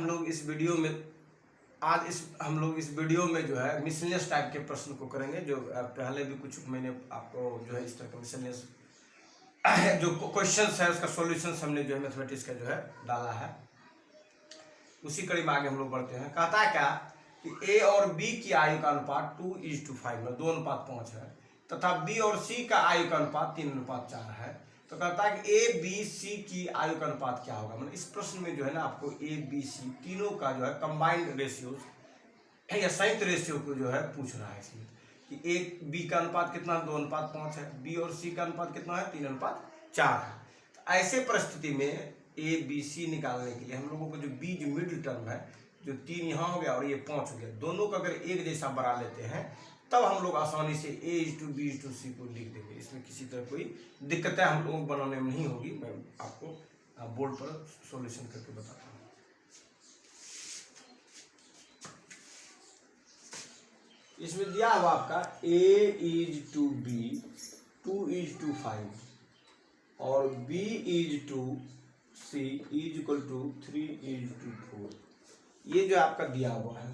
हम लोग इस वीडियो में हम लोग इस वीडियो में जो है मिसलेनियस टाइप के प्रश्न को करेंगे। जो पहले भी कुछ मैंने आपको जो है इस तरह का मिसलेनियस जो क्वेश्चंस है उसका सॉल्यूशन हमने जो है मैथमेटिक्स का जो है डाला है। उसी कड़ी में आगे हम लोग बढ़ते हैं। कहता है क्या कि ए और बी की आयु का अनुपात 2:5 में 2:5 है तथा बी और सी का आयु का अनुपात 3:4 है। तो कहता है कि ए बी सी की आयु का अनुपात क्या होगा। मतलब इस प्रश्न में जो है ना आपको ए बी सी तीनों का जो है कंबाइंड रेशियोज या संयुक्त रेशियो को जो है पूछ रहा है इसमें कि ए बी का अनुपात कितना है 2:5 है, बी और सी का अनुपात कितना है 3:4 है। तो ऐसे परिस्थिति में ए बी सी निकालने के लिए हम लोगों को जो बी जो मिडिल टर्म है जो 3 यहाँ हो गया और ये 5 हो गया, दोनों का अगर एक जैसा बना लेते हैं तब हम लोग आसानी से A:B:C को लिख देंगे। इसमें किसी तरह कोई दिक्कतें हम लोगों को बनाने में नहीं होगी। मैं आपको बोर्ड पर सॉल्यूशन करके बताता हूँ। इसमें दिया हुआ आपका A:B 2:5 और B:C = 3:4। ये जो आपका दिया हुआ है।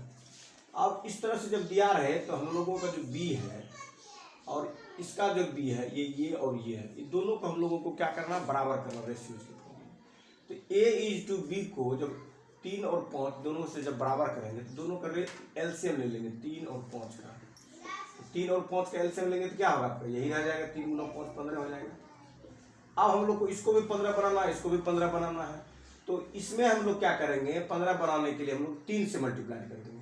अब इस तरह से जब दिया रहे तो हम लोगों का जो b है और इसका जो b है ये और ये है, ये दोनों को हम लोगों को क्या करना बराबर करना रेशियो के फॉर्म में। तो A:B को जब 3 और 5 दोनों से जब बराबर करेंगे तो दोनों का एलसीएम ले लेंगे 3 और 5 का। 3 और 5 का एलसीएम लेंगे तो क्या होगा आपका यही रह जाएगा 3 × 5 15 हो जाएगा। अब हम लोग को इसको भी 15 बनाना है, इसको भी 15 बनाना है। तो इसमें हम लोग क्या करेंगे 15 बनाने के लिए हम लोग 3 से मल्टीप्लाई कर देंगे।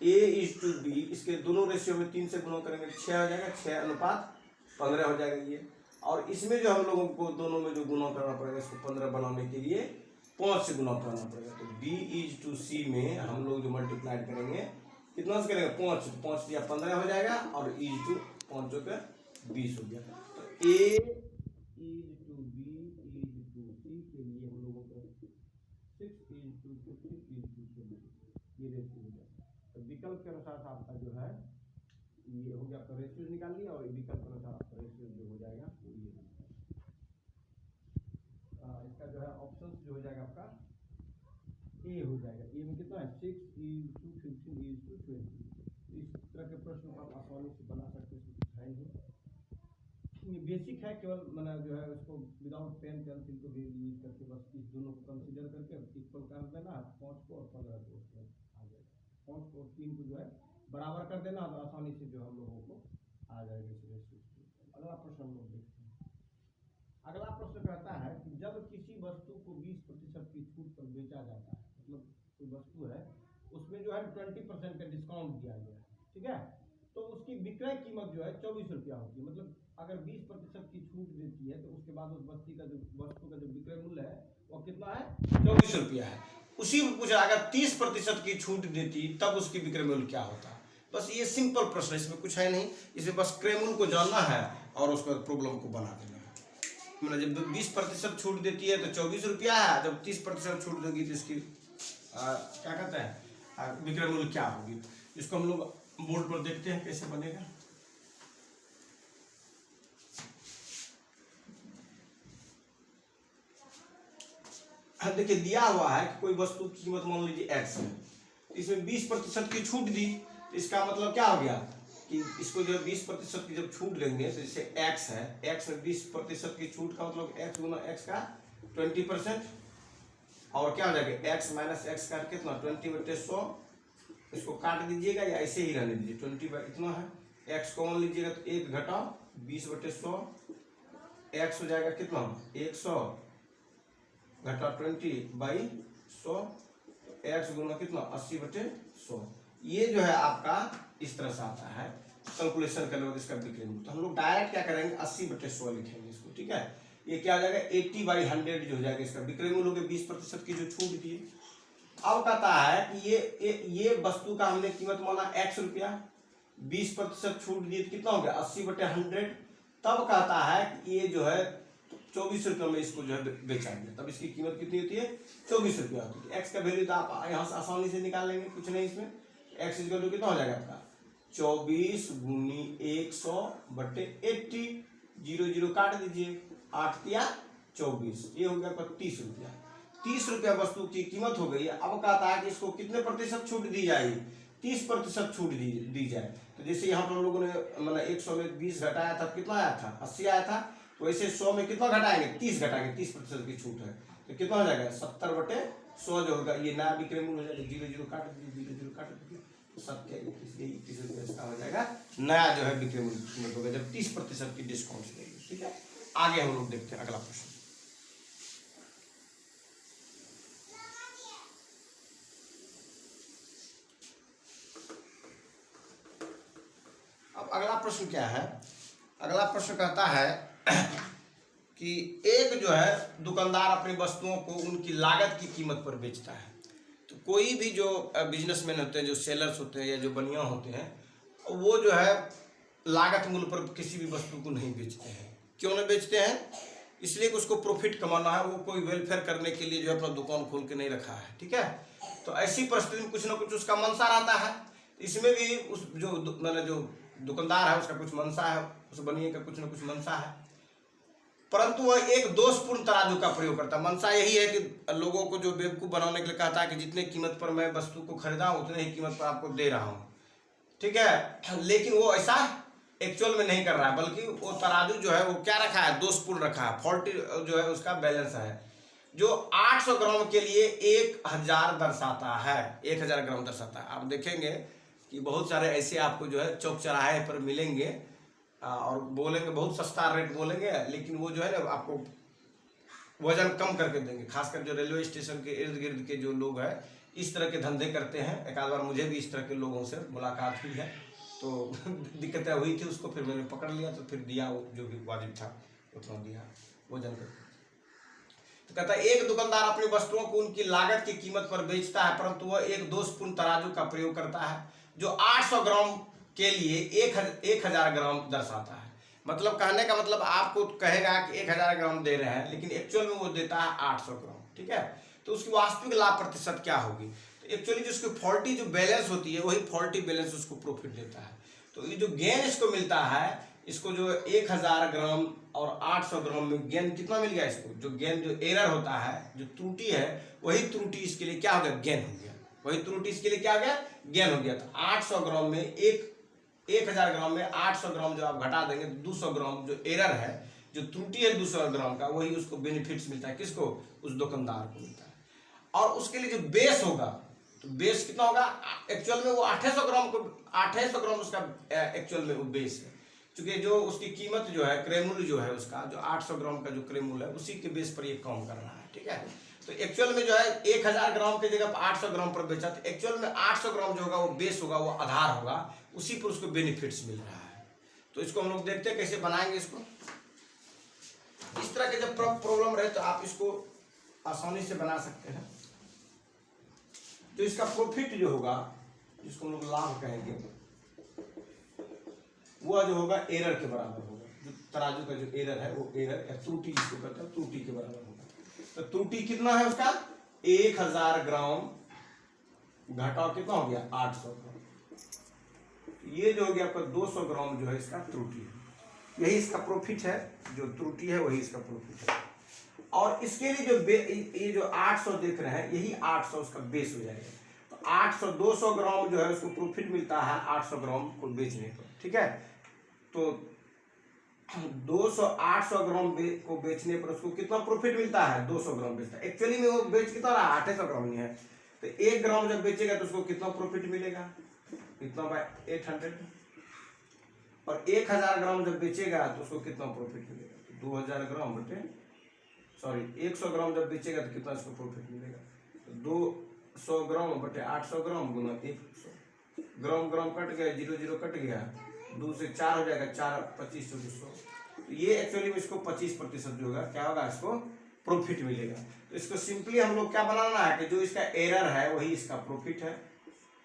A:B इसके दोनों रेशियो में 3 से गुणा करेंगे 6 हो जाएगा, 6:15 हो जाएगा ये। और इसमें जो हम लोगों को दोनों में जो गुणा करना पड़ेगा इसको 15 बनाने के लिए 5 से गुणा करना पड़ेगा। तो B:C में हम लोग जो मल्टीप्लाई करेंगे कितना से करेंगे 5 दिया 15 हो जाएगा और E:5 जो का 20 हो गया। तो A:B E:C के लिए हम लोगों को 6:50 ये रेशियो हो जाएगा। तो विकल्प के अनुसार आपका जो है ये हो गया, आपका रेशियो निकाल लिया और विकल्प के अनुसार आपका रेशियो जो हो जाएगा वो ये हो जाएगा। इसका जो है ऑप्शन जो हो जाएगा आपका ए हो जाएगा। ए में कितना है 6:15 20। इस तरह के प्रश्न को आप आसानी से बना सकते हैं, इसमें कुछ है नहीं, ये बेसिक है। केवल मैंने जो है उसको विदाउट पेन पेंसिल को भी यूज करके बस इस दोनों को कंसीडर करके इक्वल कर देना 5 को और 15 को उसमें आ जाएगा। 5 को 3 को जो है बराबर कर देना तो आसानी से जो हम लोगों को आ जाएगा इस रेशियो। अगला प्रश्न हम लोग देखते हैं। अगला प्रश्न कहता है कि जब किसी वस्तु को 20% की छूट पर बेचा जाता है, मतलब कोई वस्तु है उसमें जो है 20% का डिस्काउंट दिया गया है, ठीक है, तो उसकी विक्रय कीमत जो है 24 रुपया होती है। मतलब अगर 20% की छूट देती है तो उसके बाद उस वस्तु का जो विक्रय मूल्य है वो कितना है 24 रुपया है। उसी में पूछा अगर 30% की छूट देती तब उसकी विक्रय मूल्य क्या होता। बस ये सिंपल प्रश्न, इसमें कुछ है नहीं। इसमें बस क्रय मूल्य को जानना है और उसका प्रॉब्लम को बना देना है। मतलब जब 20% छूट देती है तो 24 रुपया है, जब 30% छूट देगी तो इसकी क्या कहते हैं विक्रय मूल्य क्या होगी। इसको हम लोग बोर्ड पर देखते हैं कैसे बनेगा। देखिए दिया हुआ है कि कोई वस्तु की कीमत मान लीजिए x है, इसमें 20% की छूट दी तो इसका मतलब क्या हो गया कि इसको जो 20% की जब छूट लेंगे तो जैसे x है, x में 20% की छूट का मतलब x गुना x का 20% और क्या हो जाएगा x माइनस x का कितना 20/100। इसको काट दीजिएगा या ऐसे ही रहने दीजिए 20 इतना है। x को मान लीजिएगा तो 1 घटाओ 20/100, x हो जाएगा कितना 100 घटा 20/100, x गुना कितना 80/100। ये जो है आपका इस तरह से आता है कैलकुलेशन करने इसका विक्रय मूल्य। तो हम लोग डायरेक्ट क्या करेंगे 80/100 लिखेंगे इसको, ठीक है। ये क्या हो जाएगा 80/100 जो हो जाएगा इसका विक्रय मूल्य हो गया 20% की जो छूट थी। अब कहता है कि ये वस्तु का हमने कीमत माना x रुपया, 20% छूट दी तो कितना हो गया 80/100। तब कहता है कि ये जो है 24 रुपये में इसको जो है बेचा गया, तब इसकी कीमत कितनी होती है 24 रुपया होती है। x का वैल्यू तो आप यहाँ से आसानी से निकाल लेंगे, कुछ नहीं इसमें। x इक्वल कितना हो जाएगा आपका 24 × 100/80, 0 0 काट दीजिए 8 या 24, ये हो गया आपका 30 रुपया। ₹30 वस्तु की कीमत हो गई। अब कहता है कि इसको कितने प्रतिशत छूट दी जाएगी, 30% छूट दी जाए। तो जैसे यहाँ पर हम लोगों ने मतलब 100 में 20 घटाया था, कितना आया था, 80 आया था। तो वैसे 100 में कितना घटाएंगे, 30 घटाएंगे, 30% की छूट है तो कितना हो जाएगा, 70/100 जो होगा। ये नया विक्रय मूल्य हो जाएगा, 0 काट दीजिए, 0 काट दीजिए, तो 27 इसका हो जाएगा नया जो है विक्रय मूल्य कीमत होगा, जब 30% की डिस्काउंट देगी। ठीक है, आगे हम लोग देखते हैं अगला प्रश्न। अब अगला प्रश्न क्या है, अगला प्रश्न कहता है कि एक जो है दुकानदार अपनी वस्तुओं को उनकी लागत की कीमत पर बेचता है। तो कोई भी जो बिजनेसमैन होते हैं, जो सेलर्स होते हैं या जो बनिया होते हैं, वो जो है लागत मूल्य पर किसी भी वस्तु को नहीं बेचते हैं। क्यों नहीं बेचते हैं, इसलिए कि उसको प्रॉफिट कमाना है, वो कोई वेलफेयर करने के लिए जो है अपना दुकान खोल के नहीं रखा है। ठीक है, तो ऐसी परिस्थिति में कुछ ना कुछ उसका मंशा रहता है। इसमें भी उस जो मतलब जो दुकानदार है उसका कुछ मंशा है, उस बनिए का कुछ ना कुछ मंशा है, परंतु वह एक दोषपूर्ण तराजू का प्रयोग करता है। मंशा यही है कि लोगों को जो बेवकूफ़ बनाने के लिए कहता है कि जितने कीमत पर मैं वस्तु को खरीदा उतने ही कीमत पर आपको दे रहा हूँ। ठीक है, लेकिन वो ऐसा एक्चुअल में नहीं कर रहा है, बल्कि वो तराजू जो है वो क्या रखा है, दोषपूर्ण रखा है, फॉल्टी जो है उसका बैलेंस है, जो 800 ग्राम के लिए 1000 दर्शाता है, 1000 ग्राम दर्शाता है। आप देखेंगे कि बहुत सारे ऐसे आपको जो है चौक चौराहे पर मिलेंगे और बोलेंगे बहुत सस्ता रेट बोलेंगे, लेकिन वो जो है ना आपको वजन कम करके देंगे। खासकर जो रेलवे स्टेशन के इर्द गिर्द के जो लोग हैं इस तरह के धंधे करते हैं। एक आध बार मुझे भी इस तरह के लोगों से मुलाकात हुई है, तो दिक्कतें हुई थी, उसको फिर मैंने पकड़ लिया, तो फिर दिया जो भी वाजिब था उतना दिया वजन करके। तो कहता है एक दुकानदार अपनी वस्तुओं को उनकी लागत की कीमत पर बेचता है, परंतु वह एक दोषपूर्ण तराजू का प्रयोग करता है जो 800 ग्राम के लिए 1000 ग्राम दर्शाता है। मतलब कहने का मतलब आपको कहेगा कि 1000 ग्राम दे रहे हैं, लेकिन एक्चुअल में वो देता है 800 ग्राम। ठीक है, तो उसकी वास्तविक लाभ प्रतिशत क्या होगी, तो एक्चुअली जो उसकी फॉल्टी जो बैलेंस होती है वही फॉल्टी बैलेंस उसको प्रॉफिट देता है। तो ये जो गेन इसको मिलता है, इसको जो 1000 ग्राम और 800 ग्राम में गेन कितना मिल गया, इसको जो गेन जो एरर होता है, जो त्रुटि है, वही त्रुटि इसके लिए क्या हो गया, गेन हो गया। वही त्रुटि इसके लिए क्या हो गया, गेन हो गया। तो 800 ग्राम में 1000 ग्राम में 800 ग्राम जो आप घटा देंगे, 200 ग्राम जो एरर है, जो त्रुटि है 200 ग्राम का, वही उसको बेनिफिट्स मिलता है। किसको, उस दुकानदार को मिलता है। और उसके लिए जो बेस होगा, तो बेस कितना होगा, एक्चुअल में वो 800 ग्राम को 800 ग्राम उसका एक्चुअल में वो बेस है, क्योंकि जो उसकी कीमत जो है, क्रय मूल्य जो है उसका, जो 800 ग्राम का जो क्रय मूल्य है, उसी के बेस पर ये काम कर रहा है। ठीक है, तो एक्चुअल में जो है 1000 ग्राम की जगह 800 ग्राम पर बेचा, तो एक्चुअल में 800 ग्राम जो होगा वो बेस होगा, वो आधार होगा, उसी पर उसको बेनिफिट्स मिल रहा है। तो इसको हम लोग देखते हैं कैसे बनाएंगे इसको। इस तरह के जब प्रॉब्लम रहे तो आप इसको आसानी से बना सकते हैं। तो इसका प्रॉफिट जो होगा, जिसको हम लोग लाभ कहेंगे, वो जो होगा एरर के बराबर होगा। जो तराजू का जो एरर है, वो एरर या त्रुटि जिसको कहते हैं, त्रुटि के बराबर होगा। तो त्रुटि कितना है उसका, 1000 ग्राम घटाव कितना हो गया, 800 ग्राम। ये जो हो गया आपका 200 ग्राम जो है इसका त्रुटि है, यही इसका प्रॉफिट है। जो त्रुटि है वही इसका प्रॉफिट है। और इसके लिए जो ये जो 800 देख रहे हैं, यही 800 उसका बेस हो जाएगा। तो 800 200 ग्राम जो है उसको प्रॉफिट मिलता है 800 ग्राम को बेचने पर। ठीक है, तो 800 ग्राम को बेचने पर उसको कितना प्रॉफिट मिलता है, 200 ग्राम बेचता है। एक्चुअली में वो बेच कितना रहा, 800 ग्राम ही है। तो 1 ग्राम जब बेचेगा तो उसको कितना प्रॉफिट मिलेगा, कितना बाय 800। और 1000 ग्राम जब बेचेगा तो उसको कितना प्रॉफिट मिलेगा, 2000 ग्राम बटे 100 ग्राम जब बेचेगा तो कितना इसको प्रॉफिट मिलेगा, तो 200 ग्राम बटे 800 ग्राम गुना 100 ग्राम, ग्राम कट गया, 0 कट गया, 2 से 4 हो जाएगा, 4 25 200। तो ये एक्चुअली में इसको 25% जो होगा क्या होगा, इसको प्रॉफिट मिलेगा। तो इसको सिंपली हम लोग क्या बनाना है कि जो इसका एरर है वही इसका प्रॉफिट है,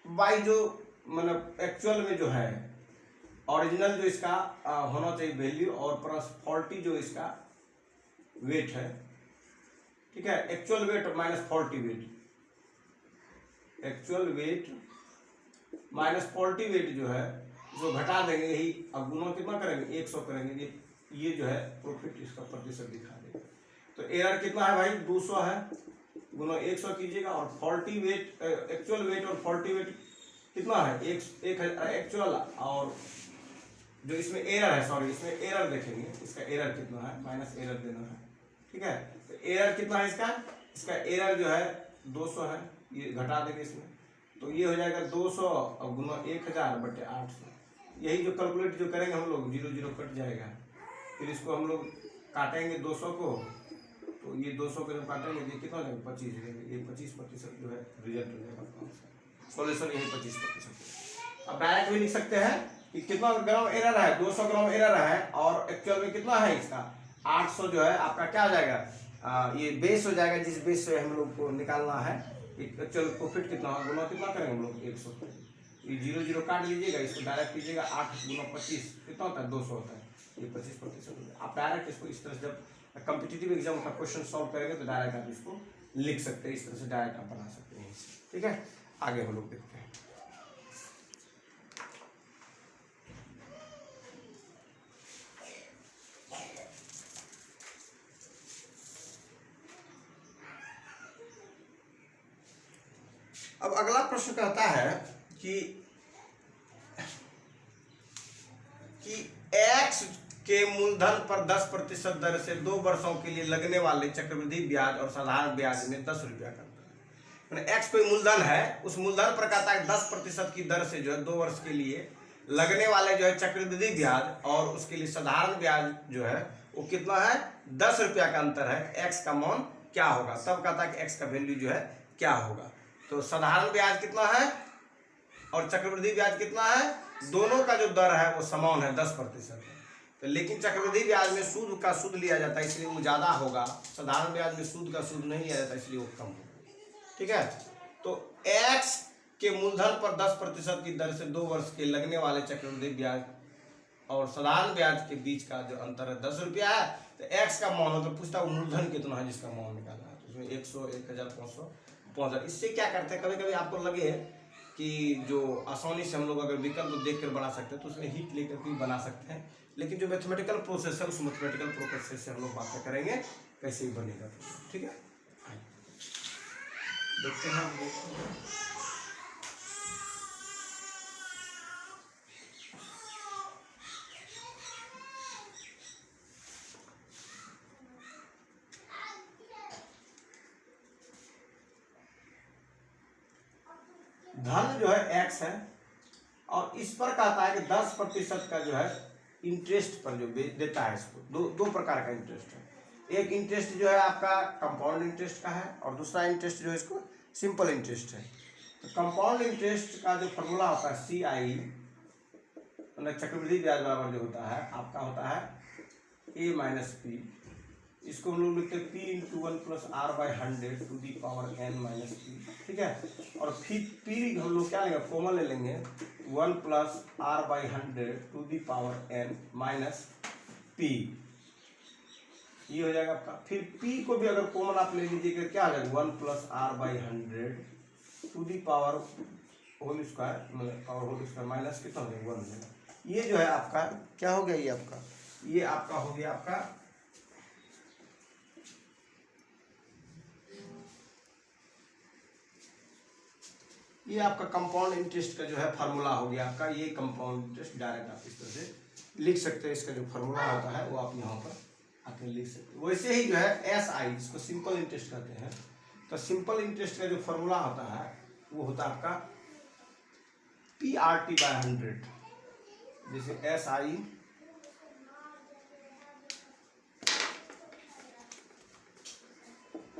बाई जो मतलब एक्चुअल में जो है ओरिजिनल जो इसका होना चाहिए वैल्यू, और प्लस फॉल्टी जो इसका वेट है। ठीक है, actual weight minus faulty weight, actual weight minus faulty weight जो है जो घटा देंगे, यही अब गुना कितना करेंगे, 100 करेंगे, ये जो है प्रॉफिट इसका प्रतिशत दिखा देगा। तो एरर कितना है भाई, 200 है, गुना 100 कीजिएगा और फॉल्टी वेट, एक्चुअल वेट और फॉल्टी वेट कितना है, एक एक्चुअल और जो इसमें एरर है, सॉरी इसमें एरर देखेंगे, इसका एरर कितना है, माइनस एरर देना है, ठीक है। तो एरर कितना है इसका एरर जो है 200 है, ये घटा देंगे इसमें, तो ये हो जाएगा 200 और गुना 1000 बटे 800। यही जो कैलकुलेट जो करेंगे हम लोग, 0 0 कट जाएगा, फिर इसको हम लोग काटेंगे 200 को, तो ये 200 को जब काटेंगे ये कितना हो जाएगा, 25 देंगे, ये 25% जो है रिजल्ट हो जाएगा, सॉल्यूशन यही 25%। अब डायरेक्ट भी लिख सकते हैं कि कितना ग्राम एरर है, 200 ग्राम एरर है, और एक्चुअल में कितना है इसका 800 जो है आपका क्या हो जाएगा, ये बेस हो जाएगा, जिस बेस से हम लोग को निकालना है एक्चुअल प्रॉफिट कितना है, गुना कितना करेंगे हम लोग 100, ये 0 0 काट लीजिएगा, इसको डायरेक्ट कीजिएगा, 8 गुना 25 कितना होता है 200 होता है, ये 25%। आप डायरेक्ट इसको इस तरह से जब कॉम्पिटिटिव एग्जाम का क्वेश्चन सॉल्व करेंगे तो डायरेक्ट आप इसको लिख सकते हैं, इस तरह से डायरेक्ट आप बना सकते हैं, ठीक है। आगे हम लोग देखते हैं। अब अगला प्रश्न कहता है कि x के मूलधन पर 10% दर से 2 वर्षों के लिए लगने वाले चक्रवृद्धि ब्याज और साधारण ब्याज में 10 रुपया का अंतर है। x कोई मूलधन है, उस मूलधन पर कहता है 10% की दर से जो है 2 वर्ष के लिए लगने वाले जो है चक्रवृद्धि ब्याज और उसके लिए साधारण ब्याज जो है वो कितना है, 10 रुपया का अंतर है, x का मान क्या होगा। तब कहता है कि x का वैल्यू जो है क्या होगा। तो साधारण ब्याज कितना है और चक्रवृद्धि ब्याज कितना है, दोनों का जो दर है वो समान है 10%। तो लेकिन चक्रवृद्धि ब्याज में सूद का सूद लिया जाता है इसलिए वो ज्यादा होगा, साधारण ब्याज में सूद का सूद नहीं लिया जाता इसलिए वो कम होगा, ठीक है। तो x के मूलधन पर 10% की दर से 2 वर्ष के लगने वाले चक्रवृद्धि ब्याज और साधारण ब्याज के बीच का जो अंतर है 10 रुपया है। तो x का मान मतलब पूछता है मूलधन कितना है जिसका मान निकालना है, तो उसमें 100, 1500, 5000। इससे क्या करते हैं, कभी कभी आपको लगे कि जो आसानी से हम लोग अगर विकल्प देख कर बना सकते हैं तो उसमें हिट लेकर भी बना सकते हैं, लेकिन जो मैथमेटिकल प्रोसेस है उस मैथमेटिकल प्रोसेस से हम लोग बातें करेंगे कैसे ही बनेगा, ठीक है। देखते हैं हम लोग धन जो है x है और इस पर कहता है कि 10% का जो है इंटरेस्ट पर जो देता है इसको, दो प्रकार का इंटरेस्ट है। एक इंटरेस्ट जो है आपका कंपाउंड इंटरेस्ट का है और दूसरा इंटरेस्ट जो है इसको सिंपल इंटरेस्ट है। तो कंपाउंड इंटरेस्ट का जो फॉर्मूला होता है CI मतलब चक्रवृद्धि ब्याज बराबर जो होता है आपका होता है a माइनस पी, इसको हम लोग लिखते हैं p into 1 plus r/100 to the power n minus पी, ठीक है। और फिर p हम लोग क्या लेंगे, कॉमन ले लेंगे 1 plus r/100 to the power n minus p, ये हो जाएगा आपका। फिर p को भी अगर कॉमन आप ले लीजिएगा क्या हो जाएगा 1 plus r/100 to the power whole square मतलब पावर होल स्क्वायर माइनस कितना हो जाएगा 1 हो जाएगा। ये जो है आपका क्या हो गया, ये आपका हो गया आपका ये आपका कंपाउंड इंटरेस्ट का जो है फार्मूला हो गया आपका। ये कंपाउंड इंटरेस्ट डायरेक्ट आप इस तरह से लिख सकते हैं, इसका जो फार्मूला होता है वो आप यहाँ पर आके लिख सकते हैं। वैसे ही जो है SI जिसको सिंपल इंटरेस्ट कहते हैं, तो सिंपल इंटरेस्ट का जो फार्मूला होता है वो होता है आपका PRT/100। जैसे SI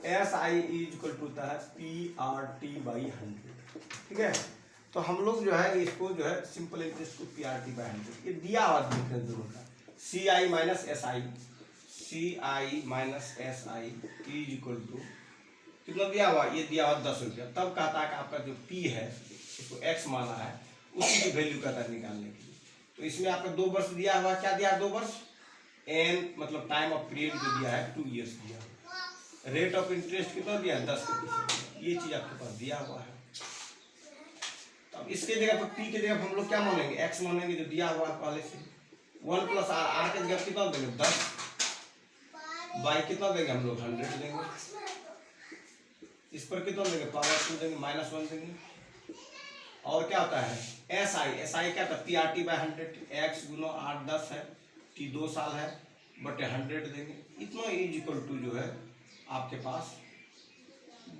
इज इक्वल टू होता है PRT/100, ठीक है। तो हम लोग जो है इसको जो है सिंपल इंटरेस्ट को PRT/100 ये दिया हुआ है दोनों का CI minus SI is equal to कितना दिया हुआ, ये दिया हुआ 10 रुपया। तब कहता है कि आपका जो P है इसको x माना है उसी की वैल्यू कहता है निकालने के लिए। तो इसमें आपका 2 वर्ष दिया हुआ, क्या दिया है 2 वर्ष, n मतलब टाइम ऑफ पीरियड जो दिया है 2 ईयर्स दिया है। रेट ऑफ इंटरेस्ट कितना दिया है 10%, ये चीज आपके पास दिया हुआ है। तो अब इसके जगह पर P के जगह हम लोग क्या मानेंगे, x मानेंगे जो दिया हुआ है पहले से। 1 प्लस r के जगह कितना देंगे 10 बाई कितना देंगे हम लोग 100 देंगे। इस पर कितना देंगे, पावर 2 देंगे, -1 देंगे। और क्या होता है SI क्या था, PRT/100, x गुना 8 10 है, t 2 साल है, बटे 100 देंगे। इतना इज इक्वल टू जो है आपके पास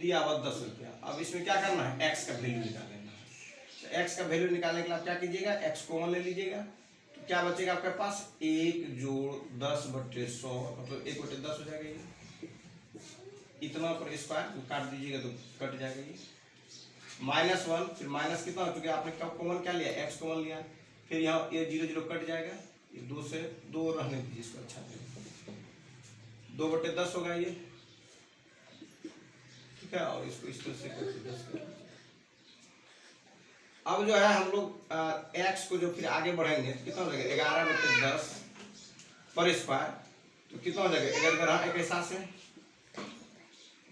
दिया हुआ 10 रुपया। अब इसमें क्या करना है, x का वैल्यू निकालना है। तो x का वैल्यू निकालने के लिए आप क्या कीजिएगा, x कॉमन ले लीजिएगा। तो क्या बचेगा आपके पास, 1 जोड़ 10 बटे 100, मतलब 1 बटे 10 हो जाएगा ये। इतना पर स्क्वायर काट दीजिएगा तो कट जाएगा ये। -1, फिर माइनस कितना, क्योंकि आपने कब कॉमन क्या लिया, x कॉमन लिया। फिर यहाँ ये 0 0 कट जाएगा, ये 2 से 2 रहने दीजिए इसको, अच्छा 2 बटे 10 होगा ये, ठीक है। और इसको इस तरह से करके 10 कर लीजिए। अब जो है हम लोग x को जो फिर आगे बढ़ेंगे तो कितना हो जाएगा, 11 बटे 10 पर स्क्वायर, तो कितना हो जाएगा, अगर बढ़ा एक ऐसा से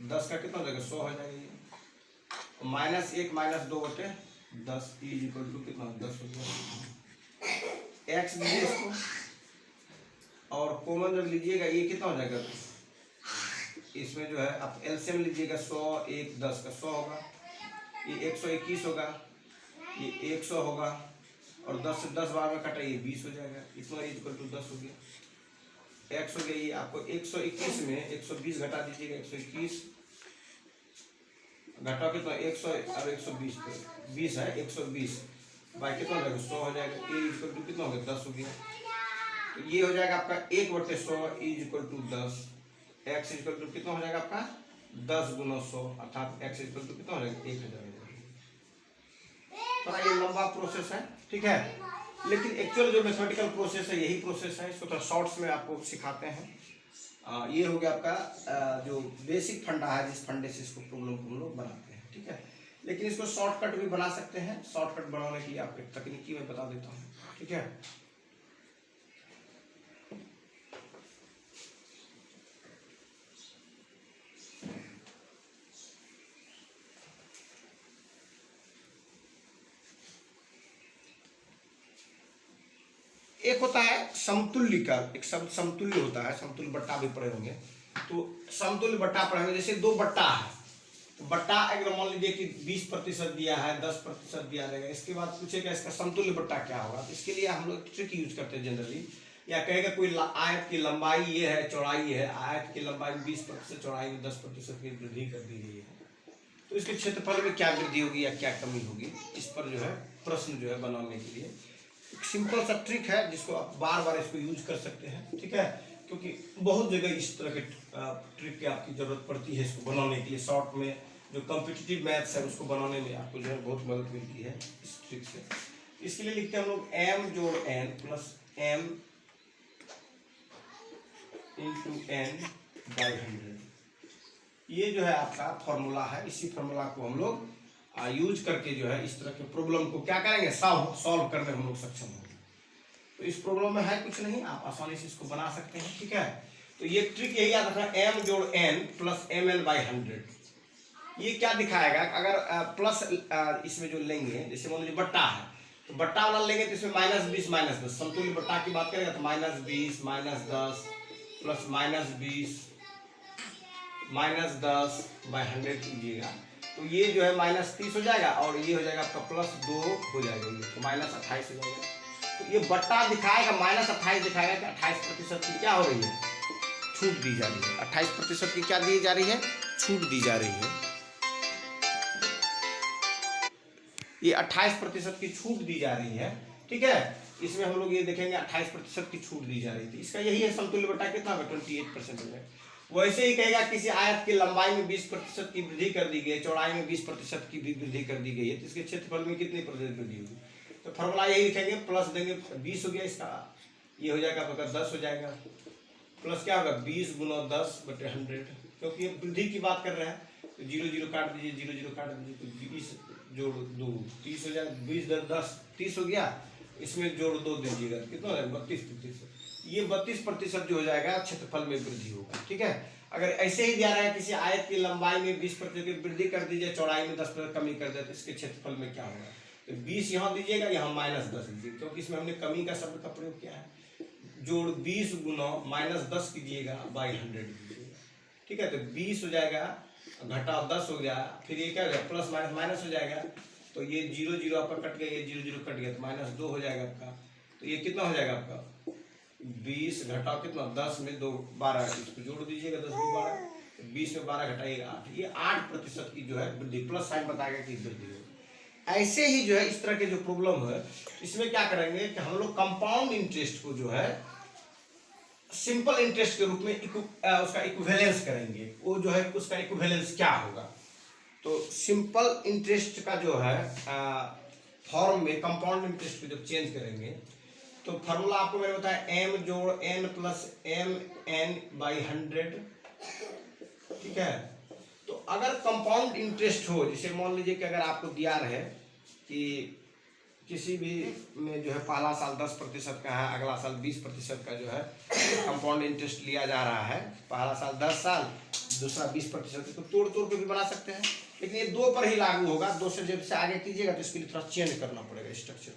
10 का कितना हो जाएगा, 100 हो जाएगा ये। -1 -2 बटे 10 इज इक्वल टू कितना, 10 हो गया। x लीजिए इसको, और कॉमन जब लीजिएगा ये कितना हो जाएगा, इसमें जो है आप एलसीएम लीजिएगा, 100 1 10 का 100 होगा, ये 121 होगा, ये 100 होगा, और 10 से 10 बार में कटा ये 20 हो जाएगा। इतना इक्वल टू 10 हो गया। x हो गया ये आपको 121 में 120 घटा दीजिएगा, 121 घटा के तो 100 और 120 तो 20 है, 120 बाई कितना हो जाएगा, 100 हो जाएगा। ये इक्वल टू कितना हो गया, 10 हो गया। तो ये हो जाएगा आपका 1 बटे 100 is equal to 10। x equal to कितना हो जाएगा आपका, 10 गुना 100, अर्थात x इक्वल टू कितना हो जाएगा, 1000। थोड़ा ये लंबा प्रोसेस है, ठीक है, लेकिन एक्चुअल जो मैथमेटिकल प्रोसेस है यही प्रोसेस है। इसको थोड़ा शॉर्ट्स में आपको सिखाते हैं। ये हो गया आपका जो बेसिक फंडा है, जिस फंडे से इसको प्रॉब्लम को हम लोग बनाते हैं, ठीक है। लेकिन इसको शॉर्टकट भी बना सकते हैं। शॉर्टकट बनाने के लिए आपको तकनीकी मैं बता देता हूँ, ठीक है। एक होता है समतुल्य का, एक शब्द समतुल्य होता है, समतुल्य बट्टा भी पढ़े होंगे। तो समतुल्य बट्टा पढ़ेंगे, जैसे 2 बट्टा है, तो बट्टा अगर मान लीजिए कि 20% दिया है, 10% दिया रहेगा, इसके बाद पूछेगा इसका समतुल्य बट्टा क्या होगा। तो इसके लिए हम लोग ट्रिक यूज करते हैं जनरली, या कहेगा कोई आयत की लंबाई ये है, चौड़ाई है, आयत की लंबाई में 20%, चौड़ाई में 10% की वृद्धि कर दी गई है, तो इसके क्षेत्रफल में क्या वृद्धि होगी या क्या कमी होगी, इस पर जो है प्रश्न जो है बनाने के लिए सिंपल सा ट्रिक है, जिसको आप बार बार इसको यूज कर सकते हैं, ठीक है। क्योंकि बहुत जगह इस तरह के ट्रिक की आपकी जरूरत पड़ती है इसको बनाने के लिए। शॉर्ट में जो कॉम्पिटिटिव मैथ्स है उसको बनाने में आपको जो है बहुत मदद मिलती है इस ट्रिक से। इसके लिए लिखते हैं हम लोग m जोड़ n plus m into n by 100। ये जो है आपका फॉर्मूला है। इसी फॉर्मूला को हम लोग यूज करके जो है इस तरह के प्रॉब्लम को क्या करेंगे, सॉल्व करने में हम लोग सक्षम होंगे। तो इस प्रॉब्लम में है कुछ नहीं, आप आसानी से इसको बना सकते हैं, ठीक है। तो ये ट्रिक यही याद रखना, m जोड़ n प्लस mn बाई 100। ये क्या दिखाएगा, अगर प्लस इसमें जो लेंगे, जैसे मान लीजिए बट्टा है, तो बट्टा वाला लेंगे तो इसमें -20 -10, समतुल्य बट्टा की बात करेंगे तो -20 -10 प्लस -20 -10 बाई 100 कीजिएगा, तो ये जो है -30 हो जाएगा, और ये हो जाएगा आपका +2 हो जाएगा, ये तो -28 हो जाएगा। तो ये बट्टा दिखाएगा -28 दिखाएगा कि 28% की क्या हो रही है, छूट दी जा रही है। 28% की क्या दी जा रही है, छूट दी जा रही है। ये 28% की छूट दी जा रही है, ठीक है। इसमें हम लोग ये देखेंगे 28% की छूट दी जा रही थी। इसका यही है समतुल्य बट्टा कितना है, 28% हो जाएगा। वैसे ही कहेगा किसी आयत की लंबाई में 20% की वृद्धि कर दी गई है, चौड़ाई में 20% की भी वृद्धि कर दी गई है, तो इसके क्षेत्रफल में कितनी प्रतिशत वृद्धि होगी। तो फॉर्मूला यही लिखेंगे, प्लस देंगे 20 हो गया, इसका ये हो जाएगा आपका 10 हो जाएगा, प्लस क्या होगा 20 गुना 10 बटे 100, क्योंकि ये वृद्धि की बात कर रहे हैं। तो 0 0 काट दीजिए, 0 0 काट दीजिए, तो 20 जोड़ 2 30 हो जाएगा, 20 10 30 हो गया, इसमें जोड़ 2 दीजिएगा, कितना हो जाएगा 32%। ये 32% जो हो जाएगा क्षेत्रफल में वृद्धि होगा, ठीक है। अगर ऐसे ही दिया रहा है किसी आयत की लंबाई में 20% की वृद्धि कर दीजिए, चौड़ाई में 10% कमी कर दे, तो इसके क्षेत्रफल में क्या होगा, तो 20 यहाँ दीजिएगा, यहाँ -10 दीजिएगा, क्योंकि इसमें हमने कमी का शब्द का प्रयोग किया है। जोड़ 20 गुना -10 कीजिएगा बाई 100 दीजिएगा, ठीक है। तो 20 हो जाएगा घटा 10 हो गया, फिर ये क्या हो गया प्लस माइनस माइनस हो जाएगा, तो ये 0 0 आपका कट गया, ये 0 0 कट गया, तो -2 हो जाएगा आपका। तो ये कितना हो जाएगा आपका 20 घटाओ कितना 10 में 2 12, इसको जोड़ दीजिएगा 10 में 12, 20 में 12 घटाइएगा 8, ये 8% की जो है वृद्धि, प्लस साइन बताएगा कि वृद्धि हो। ऐसे ही जो है इस तरह के जो प्रॉब्लम है इसमें क्या करेंगे कि हम लोग कंपाउंड इंटरेस्ट को जो है सिंपल इंटरेस्ट के रूप में उसका इक्विवेलेंस करेंगे। वो जो है उसका इक्विवेलेंस क्या होगा, तो सिंपल इंटरेस्ट का जो है फॉर्म में कंपाउंड इंटरेस्ट को जब चेंज करेंगे तो फार्मूला आपको मैंने बताया m जोड़ n plus m n by 100, ठीक है। तो अगर कंपाउंड इंटरेस्ट हो, जैसे मान लीजिए कि अगर आपको दिया रहे कि किसी भी में जो है पहला साल 10% का है, अगला साल 20% का जो है कंपाउंड इंटरेस्ट लिया जा रहा है, पहला साल 10 साल, दूसरा 20%, तो तोड़ तोड़ के भी बना सकते हैं, लेकिन ये 2 पर ही लागू होगा। 2 से जब से आगे कीजिएगा तो इसके लिए थोड़ा चेंज करना पड़ेगा स्ट्रक्चर।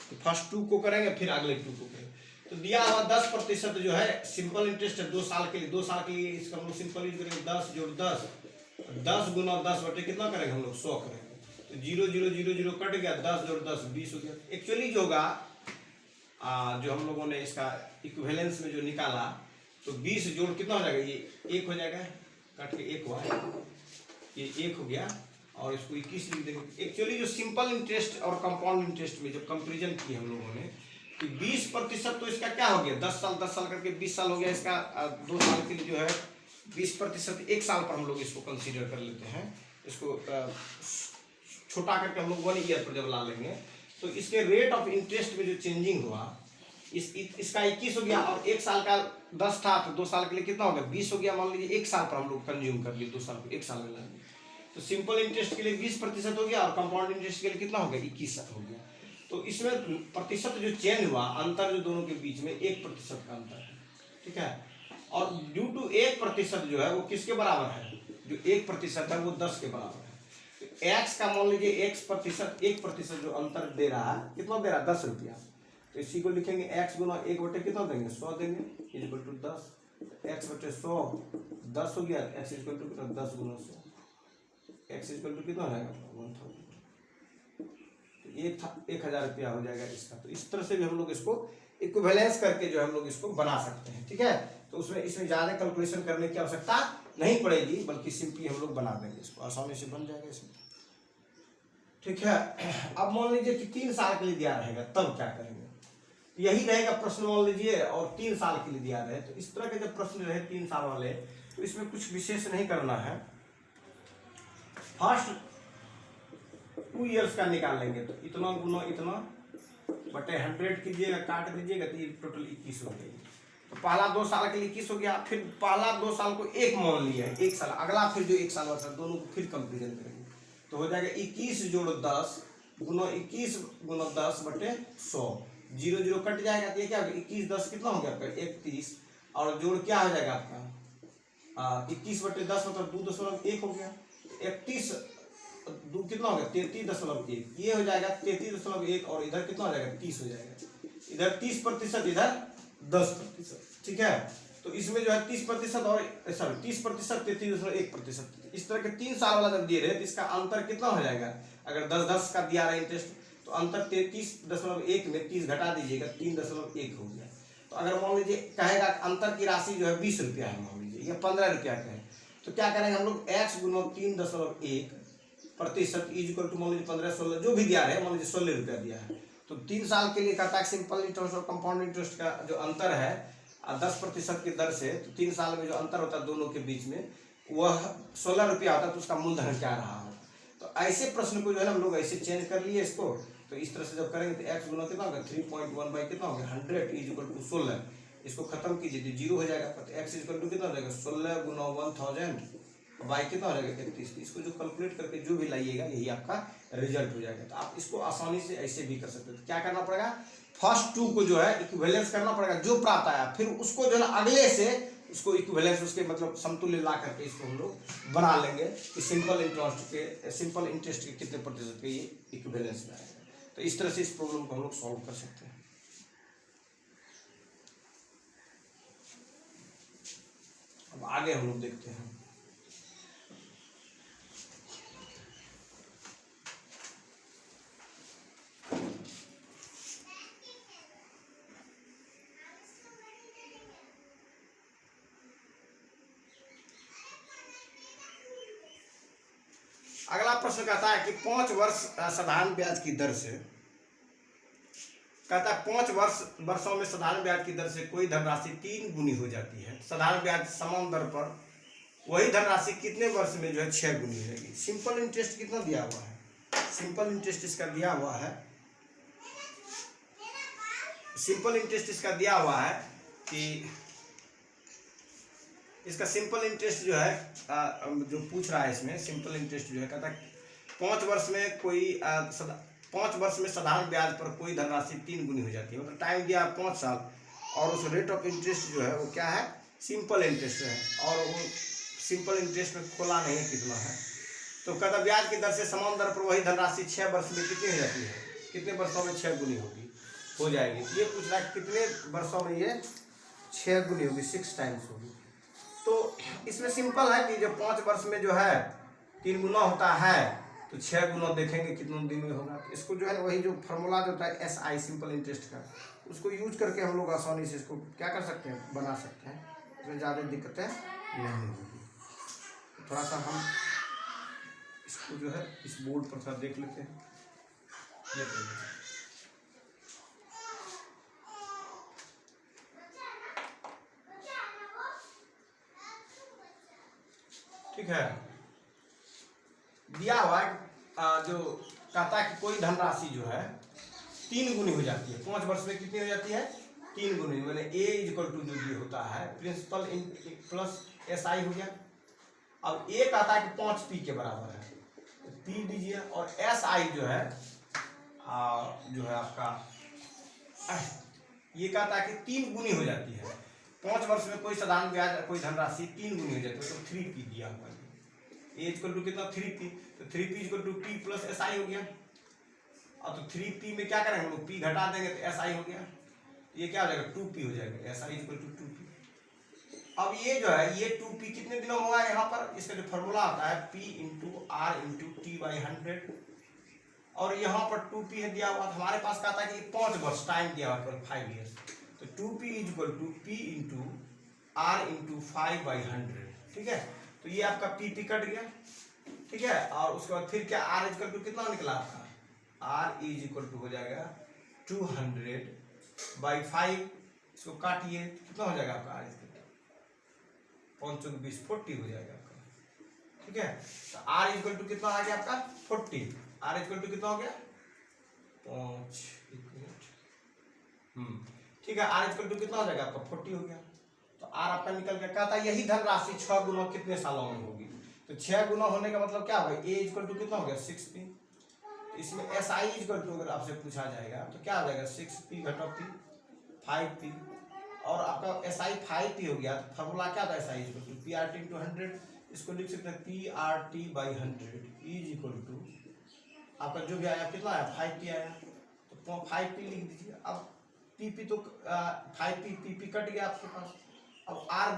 तो फर्स्ट 2 को करेंगे फिर अगले 2 को करेंगे। तो दिया हुआ 10% जो है सिंपल इंटरेस्ट है 2 साल के लिए, 2 साल के लिए इसका हम लोग सिंपल यूज करेंगे 10 जोड़ 10, 10 गुना 10 बटे कितना करेंगे हम लोग 100 करेंगे, तो 0 0 0 0 कट गया, 10 जोड़ 10 20 हो गया। एक्चुअली जो होगा जो हम लोगों ने इसका इक्विवेलेंस में जो निकाला, तो 20 जोड़ कितना हो जाएगा, ये 1 हो जाएगा, कट के 1 हुआ, ये 1 हो गया, और इसको 21 लिख देंगे। एक्चुअली जो सिंपल इंटरेस्ट और कंपाउंड इंटरेस्ट में जब कंपेरिजन की हम लोगों ने कि 20% तो इसका क्या हो गया 10 साल करके 20 साल हो गया, इसका 2 साल के लिए जो है 20% 1 साल पर हम लोग इसको कंसीडर कर लेते हैं, इसको छोटा करके हम लोग 1 ईयर पर जब ला लेंगे तो इसके रेट ऑफ इंटरेस्ट में जो चेंजिंग हुआ इसका 21 हो गया, और 1 साल का 10 था तो 2 साल के लिए कितना हो गया 20 हो गया। मान लीजिए 1 साल पर हम लोग कंज्यूम कर लिए, 2 साल को 1 साल में लाएंगे तो सिंपल इंटरेस्ट के लिए 20% हो गया, और कंपाउंड इंटरेस्ट के लिए कितना हो गया 21 हो गया। तो इसमें प्रतिशत जो चेंज हुआ, अंतर जो दोनों के बीच में 1% का अंतर है, ठीक है। और ड्यू टू 1% जो है वो किसके बराबर है, जो 1% है वो 10 के बराबर है। तो x का मान लीजिए 1% जो अंतर दे रहा है, कितना दे रहा है 10 रुपया, तो इसी को लिखेंगे x गुना 1 बटे कितना देंगे 100 देंगे, इक्वल टू 10, x बटे 100 10 हो गया, x इक्वल टू कितना 10 गुना 100, x इक्वल टू कितना हो जाएगा 1000, 1000 रुपया हो जाएगा इसका। तो इस तरह से भी हम लोग इसको इक्विवेलेंस करके जो हम लोग इसको बना सकते हैं, ठीक है। तो इसमें ज़्यादा कैलकुलेशन करने की आवश्यकता नहीं पड़ेगी, बल्कि सिंपली हम लोग बना देंगे, इसको आसानी से बन जाएगा इसमें, ठीक है। अब मान लीजिए कि 3 साल के लिए दिया रहेगा, तब क्या करेंगे, यही रहेगा प्रश्न मान लीजिए, और 3 साल के लिए दिया रहे, तो इस तरह के जब प्रश्न रहे 3 साल वाले, तो इसमें कुछ विशेष नहीं करना है। फर्स्ट 2 ईयर्स का निकाल लेंगे, तो इतना गुना इतना बटे 100 कीजिएगा, काट दीजिएगा, तो ये टोटल 21 हो गई। तो पहला 2 साल के लिए 21 हो गया, फिर पहला 2 साल को 1 मान लिया है, 1 साल, अगला फिर जो 1 साल होता है दोनों को फिर कंपेरिजन करेंगे, तो हो जाएगा 21 जोड़ 10 गुना 21 गुना 10 बटे 100, 0 0 कट जाएगा, तो ये क्या हो गया 21 10 कितना हो गया आपका 31, और जोड़ क्या हो जाएगा आपका 21 बटे 10 मतलब 2.1 हो गया, 31 2 कितना हो गया 33.1, ये हो जाएगा 33.1, और इधर कितना हो जाएगा 30 हो जाएगा, इधर 30%, इधर 10%, ठीक है। तो इसमें जो है 30% और सॉरी 30% 33.1%, इस तरह के 3 साल वाला जब दिए रहे तो इसका अंतर कितना हो जाएगा, अगर 10 का दिया रहा इंटरेस्ट तो अंतर 33.1 में 30 घटा दीजिएगा 3.1 हो गया। तो अगर मान लीजिए कहेगा अंतर की राशि जो है 20 रुपया है, मान लीजिए या 15 रुपया का है, तो क्या करेंगे हम लोग x गुना 3.1% इक्वल टू मान लीजिए 15 16 जो भी दिया है, मान लीजिए 16 रुपया दिया है, तो 3 साल के लिए कहता है सिंपल इंटरेस्ट और कंपाउंड इंटरेस्ट का जो अंतर है 10% की दर से, तो 3 साल में जो अंतर होता है दोनों के बीच में वह 16 रुपया होता है, तो उसका मूलधन क्या रहा हो। तो ऐसे प्रश्न को जो है हम लोग ऐसे चेंज कर लिए इसको, तो इस तरह से जब करेंगे तो x गुना कितना होगा 3.1 बाई कितना होगा 100 इक्वल टू 16, इसको खत्म कीजिए तो 0 हो जाएगा, तो x इक्वल टू कितना हो जाएगा 16 गुना 1000 बाई कितना हो जाएगा 31, इसको जो कैलकुलेट करके जो भी लाइएगा यही आपका रिजल्ट हो जाएगा। तो आप इसको आसानी से ऐसे भी कर सकते हैं। तो क्या करना पड़ेगा, फर्स्ट 2 को जो है इक्विवेलेंस करना पड़ेगा, जो प्राप्त आया फिर उसको जो है अगले से उसको इक्विवेलेंस उसके मतलब समतुल्य ला करके इसको हम लोग बना लेंगे कि सिंपल इंटरेस्ट के कितने प्रतिशत के ये इक्विवेलेंस में आएगा। तो इस तरह से इस प्रॉब्लम को हम लोग सॉल्व कर सकते हैं। अब आगे हम लोग देखते हैं। अगला प्रश्न कहता है कि 5 वर्ष साधारण ब्याज की दर से, कहता है 5 वर्षों में साधारण ब्याज की दर से कोई धनराशि 3 गुनी हो जाती है। साधारण ब्याज समान दर पर वही धनराशि कितने वर्ष में जो है 6 गुनी हो जाएगी। सिंपल इंटरेस्ट कितना दिया हुआ है, सिंपल इंटरेस्ट इसका दिया हुआ है, सिंपल इंटरेस्ट इसका दिया हुआ है कि इसका सिंपल इंटरेस्ट जो है जो पूछ रहा है इसमें सिंपल इंटरेस्ट जो है, कहता है 5 वर्ष में कोई 5 वर्ष में साधारण ब्याज पर कोई धनराशि 3 गुनी हो जाती है। मतलब टाइम दिया 5 साल और उस रेट ऑफ इंटरेस्ट जो है वो क्या है, सिंपल इंटरेस्ट है, और वो सिंपल इंटरेस्ट में खोला नहीं है कितना है। तो कहता ब्याज की दर से समान दर पर वही धनराशि 6 वर्ष में कितनी हो जाती है, कितने वर्षों में 6 गुनी हो जाएगी। ये पूछ रहा है कितने वर्षों में ये 6 गुनी होगी, 6 टाइम्स होगी। तो इसमें सिंपल है कि जब 5 वर्ष में जो है 3 गुना होता है तो 6 गुना देखेंगे कितने दिन में होगा। तो इसको जो है वही जो फार्मूला जो होता है SI सिंपल इंटरेस्ट का, उसको यूज करके हम लोग आसानी से इसको क्या कर सकते हैं, बना सकते हैं, इसमें ज़्यादा दिक्कतें नहीं होगी। तो थोड़ा सा हम इसको जो है इस बोर्ड पर थोड़ा देख लेते हैं। ठीक है, दिया हुआ जो कहता है कि कोई धनराशि जो है 3 गुनी हो जाती है। 5 वर्ष में कितनी हो जाती है, 3 गुनी, मैंने A इक्वल टू जो भी होता है प्रिंसिपल प्लस SI हो गया। अब A कहता है कि 5P के बराबर है, तो P दीजिए, और SI जो है आपका ये कहता है कि 3 गुनी हो जाती है। 5 वर्ष में कोई साधारण ब्याज कोई धनराशि 3 गुनी हो जाती है, तो 3P दिया हुआ है। A इक्वल टू कितना 3P, तो 3P equal to P plus SI हो गया। अब तो 3P में क्या करेंगे हम लोग, P घटा देंगे तो SI हो गया, ये क्या हो जाएगा 2P हो जाएगा, SI इक्वल टू 2P। अब ये जो है ये 2P कितने दिनों में होगा, यहाँ पर इसका जो फॉर्मूला आता है P into R into T/100, और यहाँ पर 2P है दिया हुआ। हमारे पास कहता है कि 5 वर्ष टाइम दिया हुआ है 5 ईयर्स, तो 2P equal to P into R into 5/100। ठीक है, तो ये आपका P कट गया। ठीक है, और उसके बाद फिर क्या R इक्वल टू कितना निकला आपका, R इज इक्वल टू हो जाएगा 200/5, इसको काटिए कितना हो जाएगा आपका R इक्वल टू 5 चौक 20 40 हो जाएगा आपका। ठीक है, तो R इक्वल टू कितना आ गया आपका 40, R इक्वल टू कितना हो गया 5 ठीक है, R इक्वल टू कितना हो जाएगा आपका 40 हो गया। तो R आपका निकल गया। कहता है यही धनराशि 6 गुना कितने सालों में होगी, तो 6 गुना होने का मतलब क्या होगा, A इक्वल टू कितना हो गया 6P। इसमें SI इक्वल टू अगर आपसे पूछा जाएगा तो क्या हो जाएगा 6P घटा P 5P, और आपका SI 5P हो गया। तो फॉर्मूला क्या था SI equal to PRT into 100, इसको लिख सकते हैं PRT/100 इज इक्वल टू आपका जो भी आया कितना आया 5P आया, तो 5P लिख दीजिए। अब PP तो 5P PP कट गया आपके पास। अब R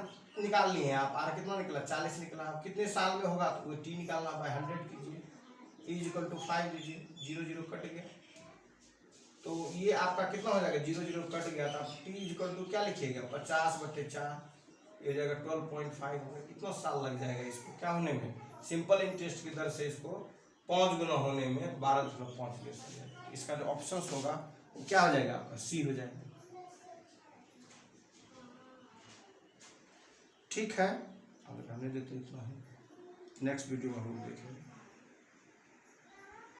निकाल लिए हैं आप, R कितना निकला 40 निकला। अब कितने साल में होगा तो वो T निकालना, बाय 100 कीजिए, इज इक्वल टू 5 लीजिए, 0 0 कट गया, तो ये आपका कितना हो जाएगा 0 0 कट गया। तो T इक्वल टू क्या लिखिएगा 50/4, ये हो जाएगा 12.5 होगा। कितना साल लग जाएगा इसको क्या होने में, सिंपल इंटरेस्ट की दर से इसको 5 गुना होने में 12.5 ईयर्स। इसका जो ऑप्शन होगा वो क्या हो जाएगा आपका C हो जाएगा। ठीक है, अब रहने देते इतना ही, नेक्स्ट वीडियो में हम देखेंगे।